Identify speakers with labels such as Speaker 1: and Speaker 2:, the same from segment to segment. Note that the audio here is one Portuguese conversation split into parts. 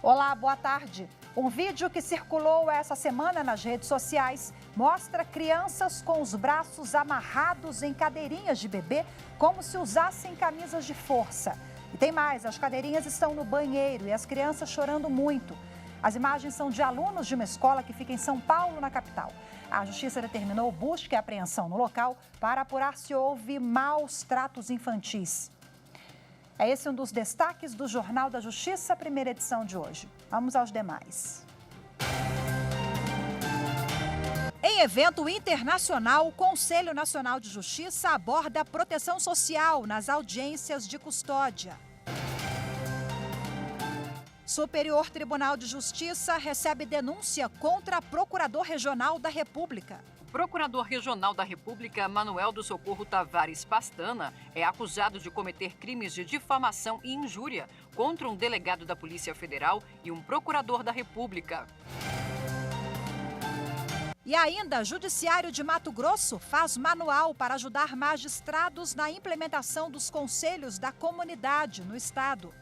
Speaker 1: Olá, boa tarde. Um vídeo que circulou essa semana nas redes sociais mostra crianças com os braços amarrados em cadeirinhas de bebê, como se usassem camisas de força. E tem mais, as cadeirinhas estão no banheiro e as crianças chorando muito. As imagens são de alunos de uma escola que fica em São Paulo, na capital. A Justiça determinou busca e apreensão no local para apurar se houve maus tratos infantis. É esse um dos destaques do Jornal da Justiça, primeira edição de hoje. Vamos aos demais. Em evento internacional, o Conselho Nacional de Justiça aborda a proteção social nas audiências de custódia. Superior Tribunal de Justiça recebe denúncia contra Procurador Regional da República.
Speaker 2: Procurador Regional da República, Manuel do Socorro Tavares Pastana, é acusado de cometer crimes de difamação e injúria contra um delegado da Polícia Federal e um procurador da República.
Speaker 1: E ainda, Judiciário de Mato Grosso faz manual para ajudar magistrados na implementação dos conselhos da comunidade no estado.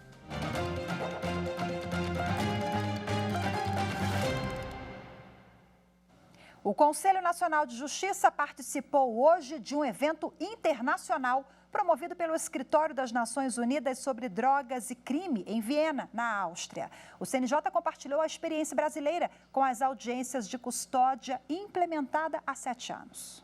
Speaker 1: O Conselho Nacional de Justiça participou hoje de um evento internacional promovido pelo Escritório das Nações Unidas sobre Drogas e Crime, em Viena, na Áustria. O CNJ compartilhou a experiência brasileira com as audiências de custódia implementada há 7 anos.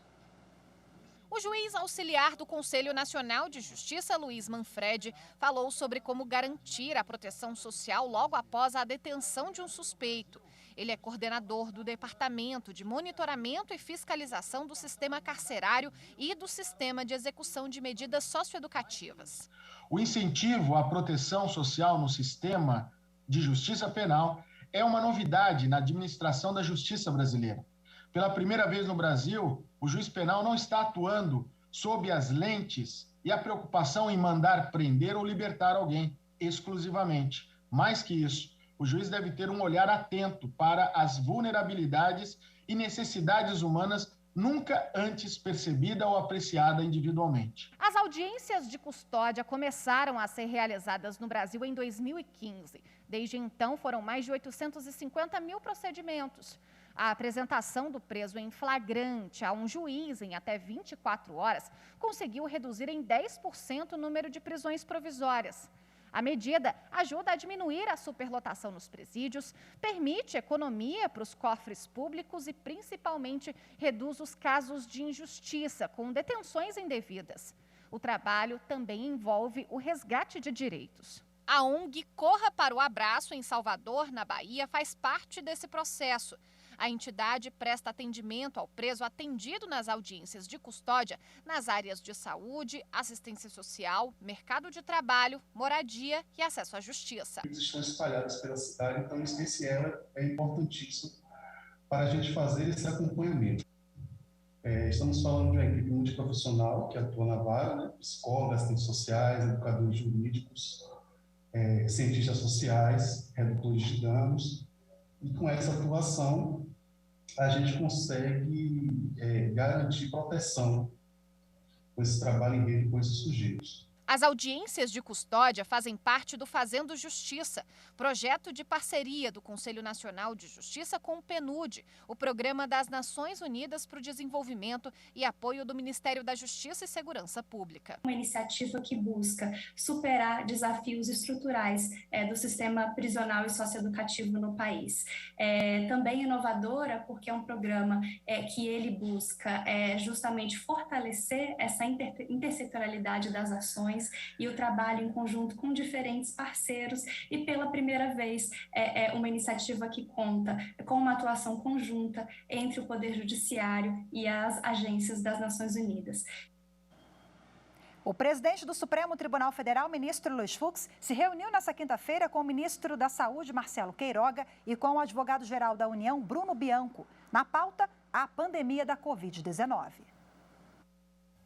Speaker 3: O juiz auxiliar do Conselho Nacional de Justiça, Luiz Manfredi, falou sobre como garantir a proteção social logo após a detenção de um suspeito. Ele é coordenador do Departamento de Monitoramento e Fiscalização do Sistema Carcerário e do Sistema de Execução de Medidas Socioeducativas.
Speaker 4: O incentivo à proteção social no sistema de justiça penal é uma novidade na administração da justiça brasileira. Pela primeira vez no Brasil, o juiz penal não está atuando sob as lentes e a preocupação em mandar prender ou libertar alguém exclusivamente. Mais que isso, o juiz deve ter um olhar atento para as vulnerabilidades e necessidades humanas nunca antes percebida ou apreciada individualmente.
Speaker 3: As audiências de custódia começaram a ser realizadas no Brasil em 2015. Desde então, foram mais de 850 mil procedimentos. A apresentação do preso em flagrante a um juiz em até 24 horas conseguiu reduzir em 10% o número de prisões provisórias. A medida ajuda a diminuir a superlotação nos presídios, permite economia para os cofres públicos e, principalmente, reduz os casos de injustiça com detenções indevidas. O trabalho também envolve o resgate de direitos. A ONG Corra para o Abraço, em Salvador, na Bahia, faz parte desse processo. A entidade presta atendimento ao preso atendido nas audiências de custódia nas áreas de saúde, assistência social, mercado de trabalho, moradia e acesso à justiça.
Speaker 5: Eles estão espalhados pela cidade, então esse elo é importantíssimo para a gente fazer esse acompanhamento. Estamos falando de uma equipe multiprofissional que atua na vara, né? Psicólogos, assistentes sociais, educadores jurídicos, cientistas sociais, redutores de danos. E com essa atuação, a gente consegue garantir proteção com esse trabalho em rede com esses sujeitos.
Speaker 3: As audiências de custódia fazem parte do Fazendo Justiça, projeto de parceria do Conselho Nacional de Justiça com o PNUD, o Programa das Nações Unidas para o Desenvolvimento e apoio do Ministério da Justiça e Segurança Pública.
Speaker 6: Uma iniciativa que busca superar desafios estruturais do sistema prisional e socioeducativo no país. Também inovadora porque é um programa que ele busca justamente fortalecer essa intersetorialidade das ações e o trabalho em conjunto com diferentes parceiros e pela primeira vez uma iniciativa que conta com uma atuação conjunta entre o Poder Judiciário e as agências das Nações Unidas.
Speaker 1: O presidente do Supremo Tribunal Federal, ministro Luiz Fux, se reuniu nesta quinta-feira com o ministro da Saúde, Marcelo Queiroga, e com o advogado-geral da União, Bruno Bianco. Na pauta, a pandemia da Covid-19.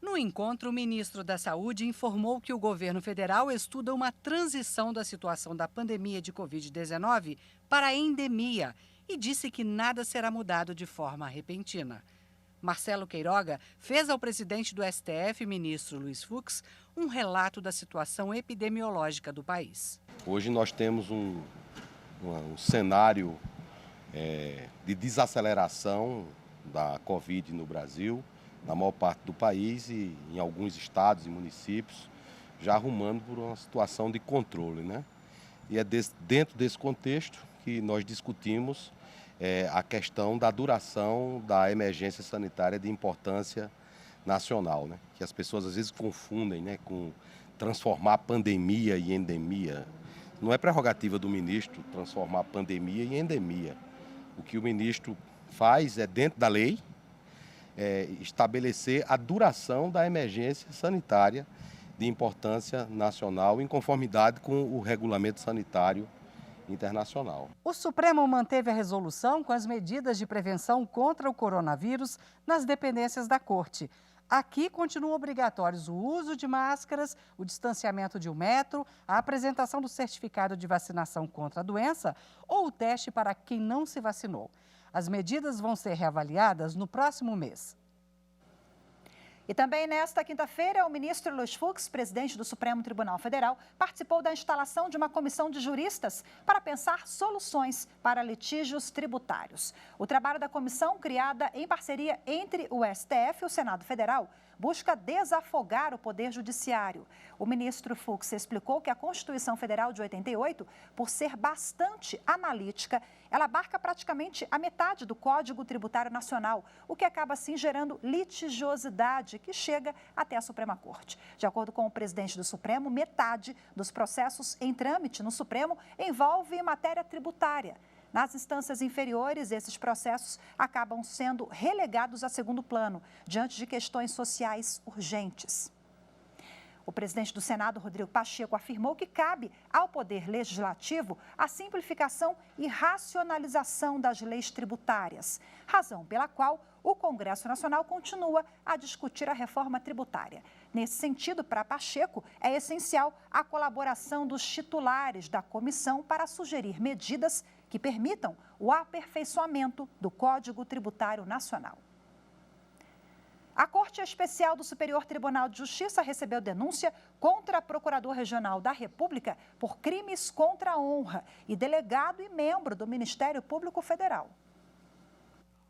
Speaker 7: No encontro, o ministro da Saúde informou que o governo federal estuda uma transição da situação da pandemia de Covid-19 para a endemia e disse que nada será mudado de forma repentina. Marcelo Queiroga fez ao presidente do STF, ministro Luiz Fux, um relato da situação epidemiológica do país.
Speaker 8: Hoje nós temos um cenário de desaceleração da Covid no Brasil, na maior parte do país e em alguns estados e municípios, já arrumando por uma situação de controle, né? E é dentro desse contexto que nós discutimos a questão da duração da emergência sanitária de importância nacional, né? Que as pessoas às vezes confundem, né, com transformar pandemia em endemia. Não é prerrogativa do ministro transformar pandemia em endemia. O que o ministro faz é, dentro da lei, estabelecer a duração da emergência sanitária de importância nacional em conformidade com o regulamento sanitário internacional.
Speaker 7: O Supremo manteve a resolução com as medidas de prevenção contra o coronavírus nas dependências da Corte. Aqui continuam obrigatórios o uso de máscaras, o distanciamento de 1 metro, a apresentação do certificado de vacinação contra a doença ou o teste para quem não se vacinou. As medidas vão ser reavaliadas no próximo mês.
Speaker 1: E também nesta quinta-feira, o ministro Luiz Fux, presidente do Supremo Tribunal Federal, participou da instalação de uma comissão de juristas para pensar soluções para litígios tributários. O trabalho da comissão, criada em parceria entre o STF e o Senado Federal, busca desafogar o Poder Judiciário. O ministro Fux explicou que a Constituição Federal de 88, por ser bastante analítica, ela abarca praticamente a metade do Código Tributário Nacional, o que acaba assim gerando litigiosidade que chega até a Suprema Corte. De acordo com o presidente do Supremo, metade dos processos em trâmite no Supremo envolve matéria tributária. Nas instâncias inferiores, esses processos acabam sendo relegados a segundo plano, diante de questões sociais urgentes. O presidente do Senado, Rodrigo Pacheco, afirmou que cabe ao Poder Legislativo a simplificação e racionalização das leis tributárias, razão pela qual o Congresso Nacional continua a discutir a reforma tributária. Nesse sentido, para Pacheco, é essencial a colaboração dos titulares da comissão para sugerir medidas que permitam o aperfeiçoamento do Código Tributário Nacional. A Corte Especial do Superior Tribunal de Justiça recebeu denúncia contra Procurador Regional da República por crimes contra a honra e delegado e membro do Ministério Público Federal.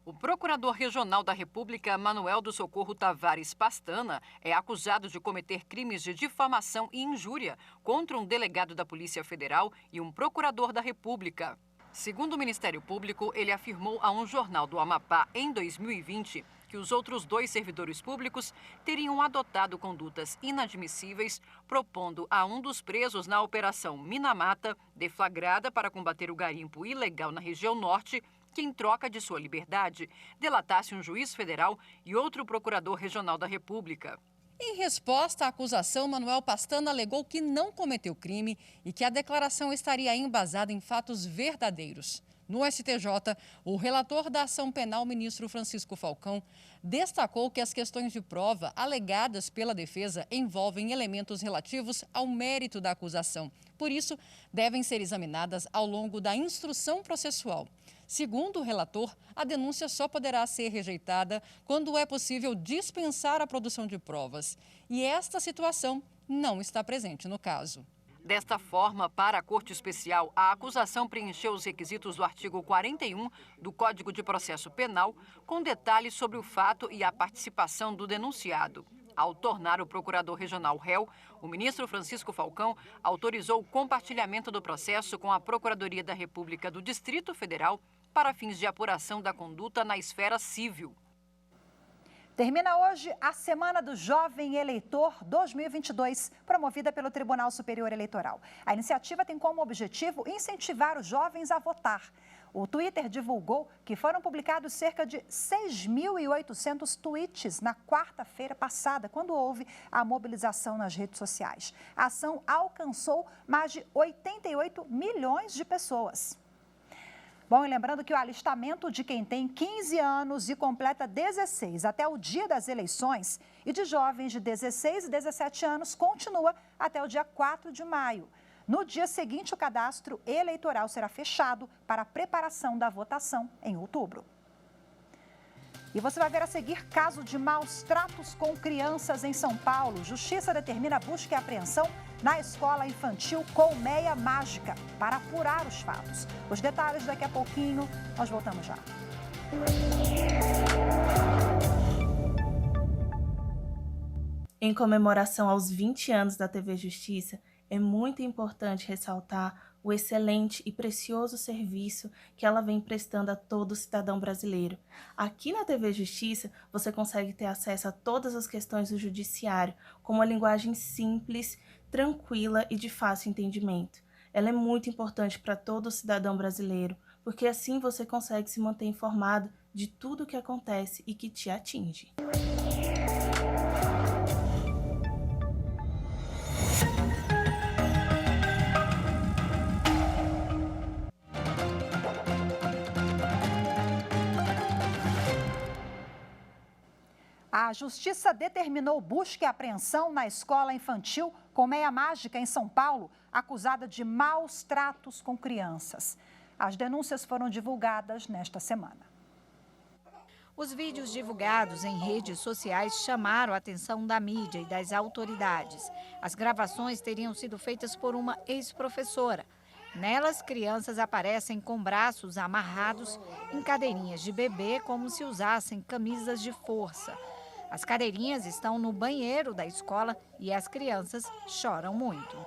Speaker 2: O Procurador Regional da República, Manuel do Socorro Tavares Pastana, é acusado de cometer crimes de difamação e injúria contra um delegado da Polícia Federal e um procurador da República. Segundo o Ministério Público, ele afirmou a um jornal do Amapá em 2020 que os outros 2 servidores públicos teriam adotado condutas inadmissíveis, propondo a um dos presos na Operação Minamata, deflagrada para combater o garimpo ilegal na região norte, que, em troca de sua liberdade, delatasse um juiz federal e outro procurador regional da República. Em resposta à acusação, Manuel Pastana alegou que não cometeu crime e que a declaração estaria embasada em fatos verdadeiros. No STJ, o relator da ação penal, ministro Francisco Falcão, destacou que as questões de prova alegadas pela defesa envolvem elementos relativos ao mérito da acusação. Por isso, devem ser examinadas ao longo da instrução processual. Segundo o relator, a denúncia só poderá ser rejeitada quando é possível dispensar a produção de provas. E esta situação não está presente no caso. Desta forma, para a Corte Especial, a acusação preencheu os requisitos do artigo 41 do Código de Processo Penal, com detalhes sobre o fato e a participação do denunciado. Ao tornar o procurador regional réu, o ministro Francisco Falcão autorizou o compartilhamento do processo com a Procuradoria da República do Distrito Federal para fins de apuração da conduta na esfera civil.
Speaker 1: Termina hoje a Semana do Jovem Eleitor 2022, promovida pelo Tribunal Superior Eleitoral. A iniciativa tem como objetivo incentivar os jovens a votar. O Twitter divulgou que foram publicados cerca de 6.800 tweets na quarta-feira passada, quando houve a mobilização nas redes sociais. A ação alcançou mais de 88 milhões de pessoas. Bom, e lembrando que o alistamento de quem tem 15 anos e completa 16 até o dia das eleições e de jovens de 16 e 17 anos continua até o dia 4 de maio. No dia seguinte, o cadastro eleitoral será fechado para a preparação da votação em outubro. E você vai ver a seguir caso de maus tratos com crianças em São Paulo. Justiça determina a busca e apreensão na escola infantil Colmeia Mágica para apurar os fatos. Os detalhes daqui a pouquinho, nós voltamos já.
Speaker 9: Em comemoração aos 20 anos da TV Justiça, é muito importante ressaltar o excelente e precioso serviço que ela vem prestando a todo cidadão brasileiro. Aqui na TV Justiça, você consegue ter acesso a todas as questões do judiciário, com uma linguagem simples, tranquila e de fácil entendimento. Ela é muito importante para todo cidadão brasileiro, porque assim você consegue se manter informado de tudo o que acontece e que te atinge.
Speaker 1: A Justiça determinou busca e apreensão na escola infantil Colmeia Mágica, em São Paulo, acusada de maus tratos com crianças. As denúncias foram divulgadas nesta semana.
Speaker 10: Os vídeos divulgados em redes sociais chamaram a atenção da mídia e das autoridades. As gravações teriam sido feitas por uma ex-professora. Nelas, crianças aparecem com braços amarrados em cadeirinhas de bebê, como se usassem camisas de força. As cadeirinhas estão no banheiro da escola e as crianças choram muito.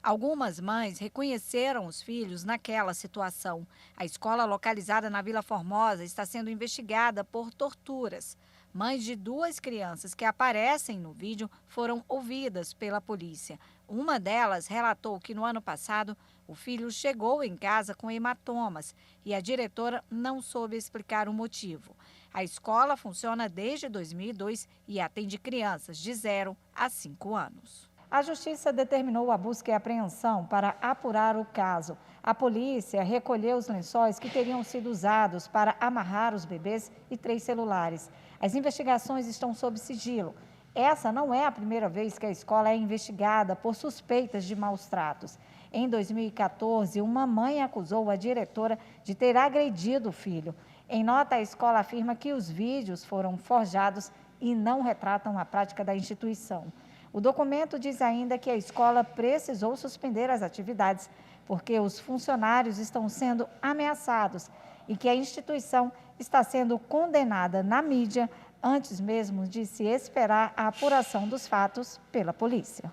Speaker 10: Algumas mães reconheceram os filhos naquela situação. A escola, localizada na Vila Formosa, está sendo investigada por torturas. Mães de 2 crianças que aparecem no vídeo foram ouvidas pela polícia. Uma delas relatou que no ano passado o filho chegou em casa com hematomas e a diretora não soube explicar o motivo. A escola funciona desde 2002 e atende crianças de 0 a 5 anos.
Speaker 11: A Justiça determinou a busca e apreensão para apurar o caso. A polícia recolheu os lençóis que teriam sido usados para amarrar os bebês e 3 celulares. As investigações estão sob sigilo. Essa não é a primeira vez que a escola é investigada por suspeitas de maus tratos. Em 2014, uma mãe acusou a diretora de ter agredido o filho. Em nota, a escola afirma que os vídeos foram forjados e não retratam a prática da instituição. O documento diz ainda que a escola precisou suspender as atividades porque os funcionários estão sendo ameaçados e que a instituição está sendo condenada na mídia antes mesmo de se esperar a apuração dos fatos pela polícia.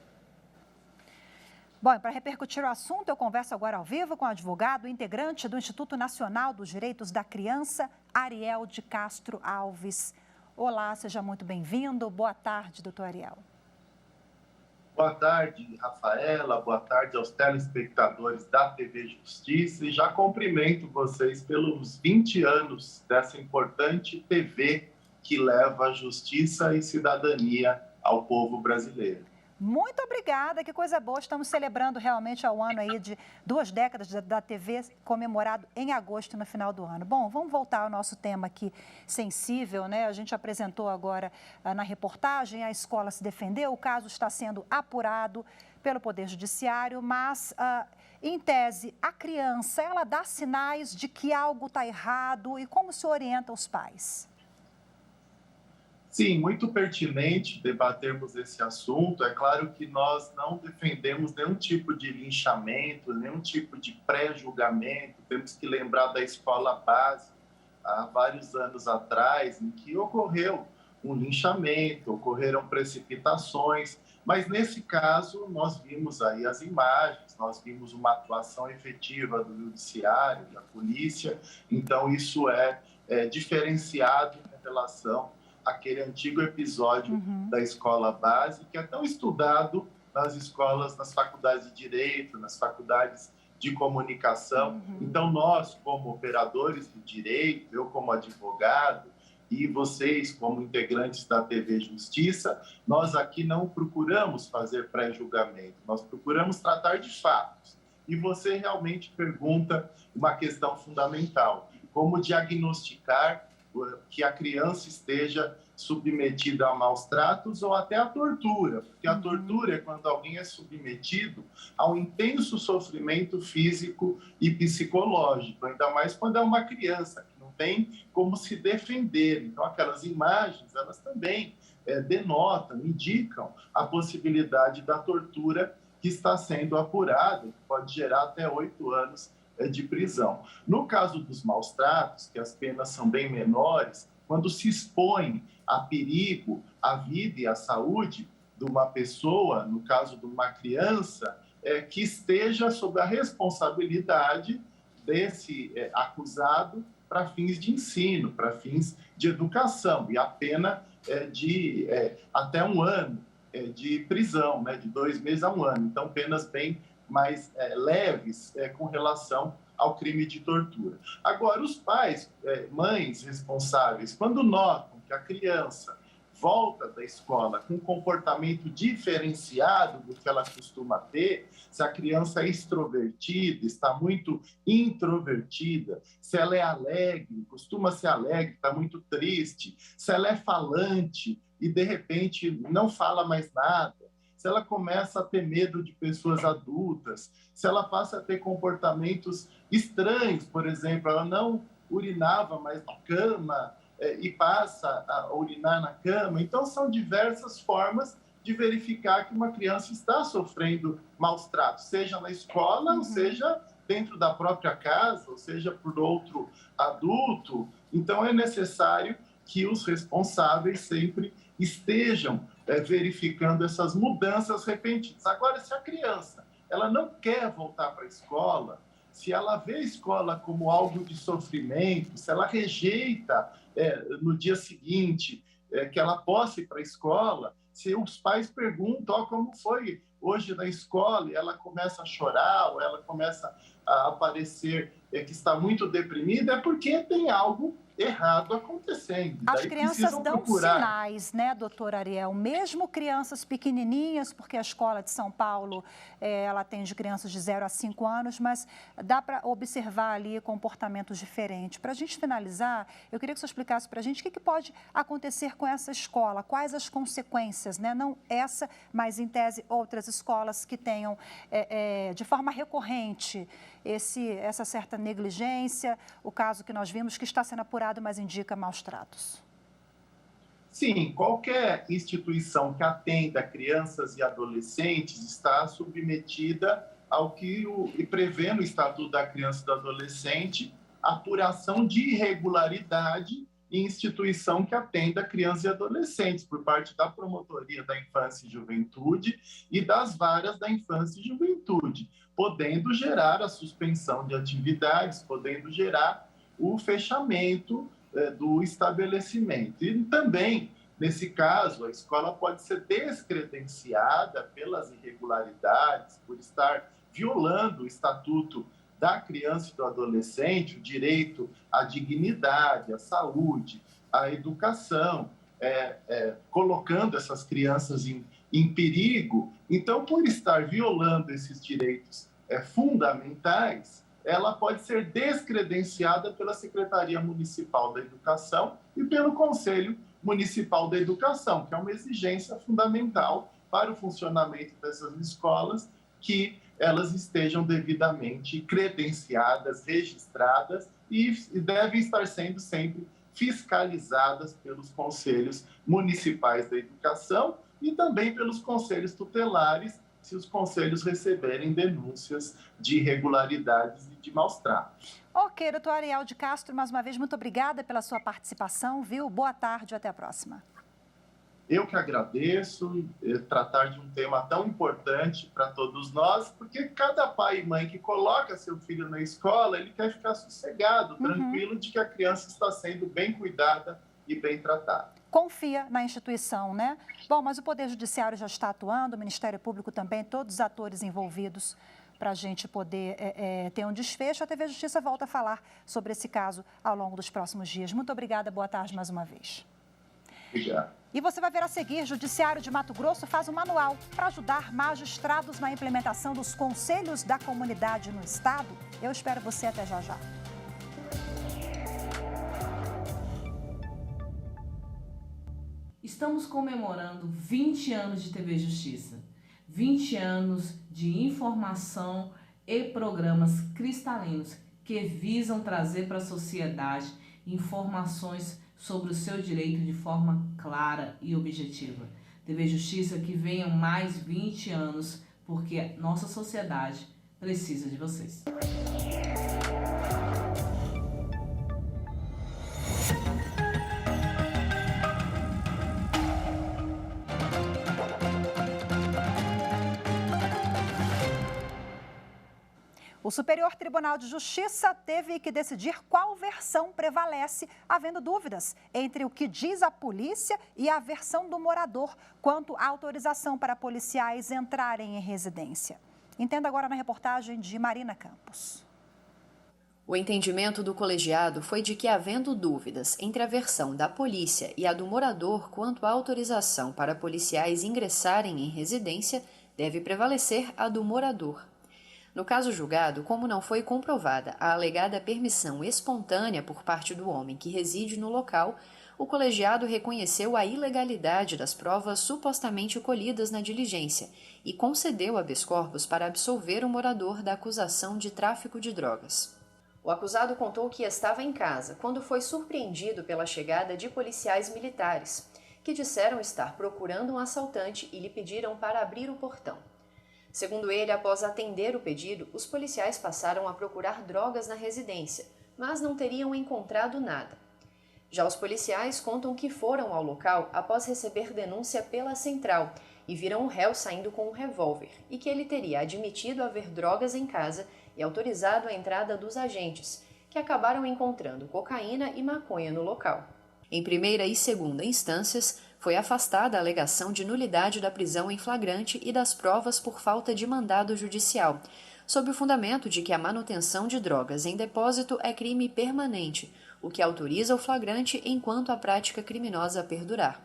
Speaker 1: Bom, para repercutir o assunto, eu converso agora ao vivo com o advogado integrante do Instituto Nacional dos Direitos da Criança, Ariel de Castro Alves. Olá, seja muito bem-vindo. Boa tarde, doutor Ariel.
Speaker 12: Boa tarde, Rafaela. Boa tarde aos telespectadores da TV Justiça. E já cumprimento vocês pelos 20 anos dessa importante TV que leva justiça e cidadania ao povo brasileiro.
Speaker 1: Muito obrigada, que coisa boa. Estamos celebrando realmente ao ano aí de 2 décadas da TV, comemorado em agosto, no final do ano. Bom, vamos voltar ao nosso tema aqui sensível, né? A gente apresentou agora na reportagem, a escola se defendeu, o caso está sendo apurado pelo Poder Judiciário, mas, em tese, a criança, ela dá sinais de que algo está errado e como se orienta os pais?
Speaker 12: Sim, muito pertinente debatermos esse assunto. É claro que nós não defendemos nenhum tipo de linchamento, nenhum tipo de pré-julgamento. Temos que lembrar da escola base, há vários anos atrás, em que ocorreu um linchamento, ocorreram precipitações, mas nesse caso nós vimos aí as imagens, nós vimos uma atuação efetiva do judiciário, da polícia, então isso é diferenciado em relação aquele antigo episódio da escola base, que é tão estudado nas escolas, nas faculdades de Direito, nas faculdades de Comunicação. Então, nós, como operadores do direito, eu como advogado e vocês, como integrantes da TV Justiça, nós aqui não procuramos fazer pré-julgamento, nós procuramos tratar de fatos. E você realmente pergunta uma questão fundamental: como diagnosticar que a criança esteja submetida a maus tratos ou até a tortura, porque a tortura é quando alguém é submetido a um intenso sofrimento físico e psicológico, ainda mais quando é uma criança que não tem como se defender. Então, aquelas imagens, elas também denotam, indicam a possibilidade da tortura que está sendo apurada, que pode gerar até 8 anos de prisão. No caso dos maus tratos, que as penas são bem menores, quando se expõe a perigo à vida e à saúde de uma pessoa, no caso de uma criança, que esteja sob a responsabilidade desse acusado para fins de ensino, para fins de educação, e a pena de até 1 ano de prisão, né, de 2 meses a 1 ano. Então, penas bem mais leves com relação ao crime de tortura. Agora, os pais, mães responsáveis, quando notam que a criança volta da escola com um comportamento diferenciado do que ela costuma ter, se a criança é extrovertida, está muito introvertida, se ela é alegre, costuma ser alegre, está muito triste, se ela é falante e, de repente, não fala mais nada, se ela começa a ter medo de pessoas adultas, se ela passa a ter comportamentos estranhos, por exemplo, ela não urinava mais na cama e passa a urinar na cama. Então, são diversas formas de verificar que uma criança está sofrendo maus tratos, seja na escola, ou seja dentro da própria casa, ou seja por outro adulto. Então, é necessário que os responsáveis sempre estejam verificando essas mudanças repentinas. Agora, se a criança ela não quer voltar para a escola, se ela vê a escola como algo de sofrimento, se ela rejeita no dia seguinte que ela possa ir para a escola, se os pais perguntam como foi hoje na escola, e ela começa a chorar, ou ela começa a aparecer que está muito deprimida, é porque tem algo errado acontecendo.
Speaker 1: As crianças dão sinais, né, doutor Ariel? Mesmo crianças pequenininhas, porque a escola de São Paulo, ela atende crianças de 0 a 5 anos, mas dá para observar ali comportamentos diferentes. Para a gente finalizar, eu queria que você explicasse para a gente o que pode acontecer com essa escola, quais as consequências, né? Não essa, mas em tese outras escolas que tenham de forma recorrente essa certa negligência, o caso que nós vimos que está sendo apurado, mas indica maus tratos.
Speaker 12: Sim, qualquer instituição que atenda crianças e adolescentes está submetida ao que prevê no Estatuto da Criança e do Adolescente apuração de irregularidade em instituição que atenda crianças e adolescentes, por parte da Promotoria da Infância e Juventude e das varas da Infância e Juventude, podendo gerar a suspensão de atividades, podendo gerar o fechamento do estabelecimento. E também, nesse caso, a escola pode ser descredenciada pelas irregularidades, por estar violando o Estatuto da Criança e do Adolescente, o direito à dignidade, à saúde, à educação, colocando essas crianças em perigo. Então, por estar violando esses direitos fundamentais, ela pode ser descredenciada pela Secretaria Municipal da Educação e pelo Conselho Municipal da Educação, que é uma exigência fundamental para o funcionamento dessas escolas, que elas estejam devidamente credenciadas, registradas e devem estar sendo sempre fiscalizadas pelos conselhos municipais da educação e também pelos conselhos tutelares, se os conselhos receberem denúncias de irregularidades e de maus tratos.
Speaker 1: Ok, doutor Ariel de Castro, mais uma vez, muito obrigada pela sua participação, viu? Boa tarde e até a próxima.
Speaker 12: Eu que agradeço tratar de um tema tão importante para todos nós, porque cada pai e mãe que coloca seu filho na escola, ele quer ficar sossegado, tranquilo de que a criança está sendo bem cuidada e bem tratada.
Speaker 1: Confia na instituição, né? Bom, mas o Poder Judiciário já está atuando, o Ministério Público também, todos os atores envolvidos para a gente poder ter um desfecho. A TV Justiça volta a falar sobre esse caso ao longo dos próximos dias. Muito obrigada, boa tarde mais uma vez.
Speaker 12: Obrigado.
Speaker 1: E você vai ver a seguir, Judiciário de Mato Grosso faz um manual para ajudar magistrados na implementação dos conselhos da comunidade no estado. Eu espero você até já já.
Speaker 13: Estamos comemorando 20 anos de TV Justiça, 20 anos de informação e programas cristalinos que visam trazer para a sociedade informações sobre o seu direito de forma clara e objetiva. TV Justiça, que venham mais 20 anos, porque nossa sociedade precisa de vocês.
Speaker 1: O Superior Tribunal de Justiça teve que decidir qual versão prevalece, havendo dúvidas entre o que diz a polícia e a versão do morador quanto à autorização para policiais entrarem em residência. Entenda agora na reportagem de Marina Campos.
Speaker 14: O entendimento do colegiado foi de que, havendo dúvidas entre a versão da polícia e a do morador quanto à autorização para policiais ingressarem em residência, deve prevalecer a do morador. No caso julgado, como não foi comprovada a alegada permissão espontânea por parte do homem que reside no local, o colegiado reconheceu a ilegalidade das provas supostamente colhidas na diligência e concedeu habeas corpus para absolver o morador da acusação de tráfico de drogas. O acusado contou que estava em casa quando foi surpreendido pela chegada de policiais militares, que disseram estar procurando um assaltante e lhe pediram para abrir o portão. Segundo ele, após atender o pedido, os policiais passaram a procurar drogas na residência, mas não teriam encontrado nada. Já os policiais contam que foram ao local após receber denúncia pela central e viram o réu saindo com um revólver e que ele teria admitido haver drogas em casa e autorizado a entrada dos agentes, que acabaram encontrando cocaína e maconha no local. Em primeira e segunda instâncias, foi afastada a alegação de nulidade da prisão em flagrante e das provas por falta de mandado judicial, sob o fundamento de que a manutenção de drogas em depósito é crime permanente, o que autoriza o flagrante enquanto a prática criminosa perdurar.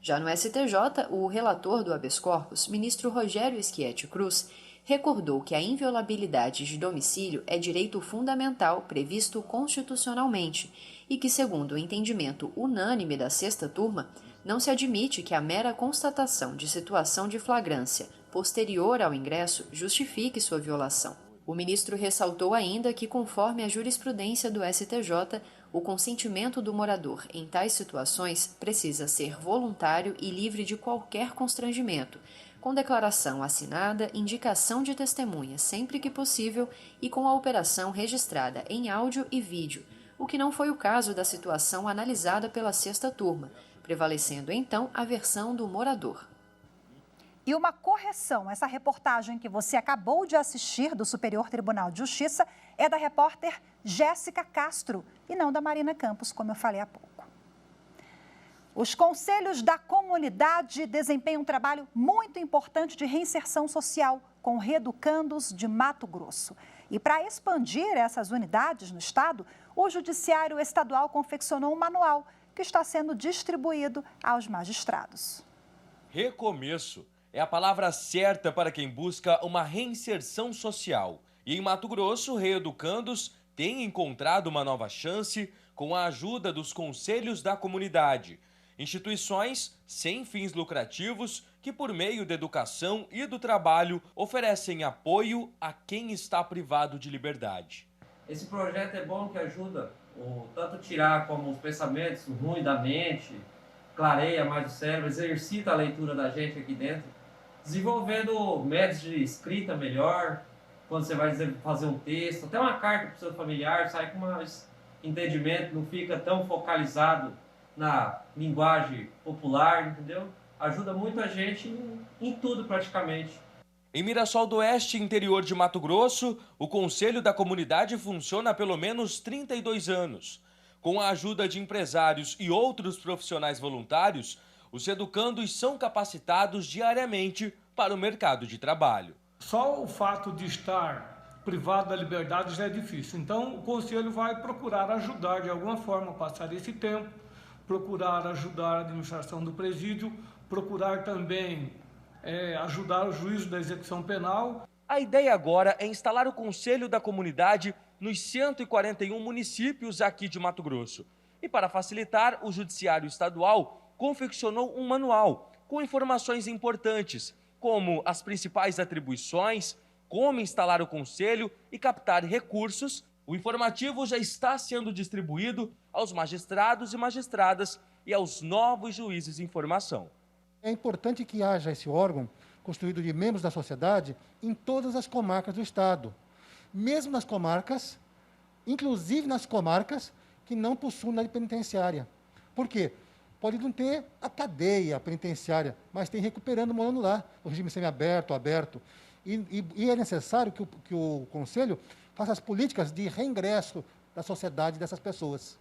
Speaker 14: Já no STJ, o relator do habeas corpus, ministro Rogério Schietti Cruz, recordou que a inviolabilidade de domicílio é direito fundamental previsto constitucionalmente e que, segundo o entendimento unânime da sexta turma, não se admite que a mera constatação de situação de flagrância posterior ao ingresso justifique sua violação. O ministro ressaltou ainda que, conforme a jurisprudência do STJ, o consentimento do morador em tais situações precisa ser voluntário e livre de qualquer constrangimento, com declaração assinada, indicação de testemunha sempre que possível e com a operação registrada em áudio e vídeo, o que não foi o caso da situação analisada pela sexta turma, prevalecendo então a versão do morador.
Speaker 1: E uma correção, essa reportagem que você acabou de assistir do Superior Tribunal de Justiça é da repórter Jéssica Castro e não da Marina Campos, como eu falei há pouco. Os conselhos da comunidade desempenham um trabalho muito importante de reinserção social com reeducandos de Mato Grosso. E para expandir essas unidades no estado, o Judiciário Estadual confeccionou um manual que está sendo distribuído aos magistrados.
Speaker 15: Recomeço é a palavra certa para quem busca uma reinserção social. E em Mato Grosso, reeducandos têm encontrado uma nova chance com a ajuda dos conselhos da comunidade, instituições sem fins lucrativos que, por meio da educação e do trabalho, oferecem apoio a quem está privado de liberdade.
Speaker 16: Esse projeto é bom que ajuda tanto tirar como os pensamentos ruins da mente, clareia mais o cérebro, exercita a leitura da gente aqui dentro, desenvolvendo métodos de escrita melhor, quando você vai fazer um texto, até uma carta para o seu familiar, sai com mais entendimento, não fica tão focalizado na linguagem popular, entendeu? Ajuda muito a gente em tudo praticamente.
Speaker 15: Em Mirassol do Oeste, interior de Mato Grosso, o Conselho da Comunidade funciona há pelo menos 32 anos. Com a ajuda de empresários e outros profissionais voluntários, os educandos são capacitados diariamente para o mercado de trabalho.
Speaker 17: Só o fato de estar privado da liberdade já é difícil. Então, o Conselho vai procurar ajudar de alguma forma a passar esse tempo, procurar ajudar a administração do presídio, procurar também ajudar o juízo da execução penal.
Speaker 15: A ideia agora é instalar o Conselho da Comunidade nos 141 municípios aqui de Mato Grosso. E para facilitar, o Judiciário Estadual confeccionou um manual com informações importantes, como as principais atribuições, como instalar o Conselho e captar recursos. O informativo já está sendo distribuído aos magistrados e magistradas e aos novos juízes em formação.
Speaker 18: É importante que haja esse órgão constituído de membros da sociedade em todas as comarcas do Estado, mesmo nas comarcas, inclusive nas comarcas que não possuem unidade penitenciária. Por quê? Pode não ter a cadeia penitenciária, mas tem recuperando morando lá, o regime semiaberto, aberto. E é necessário que o Conselho faça as políticas de reingresso da sociedade dessas pessoas.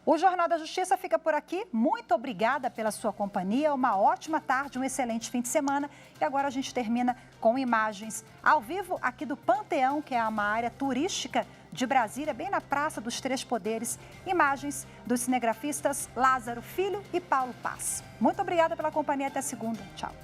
Speaker 1: O Jornal da Justiça fica por aqui. Muito obrigada pela sua companhia. Uma ótima tarde, um excelente fim de semana. E agora a gente termina com imagens ao vivo aqui do Panteão, que é uma área turística de Brasília, bem na Praça dos Três Poderes. Imagens dos cinegrafistas Lázaro Filho e Paulo Paz. Muito obrigada pela companhia. Até segunda. Tchau.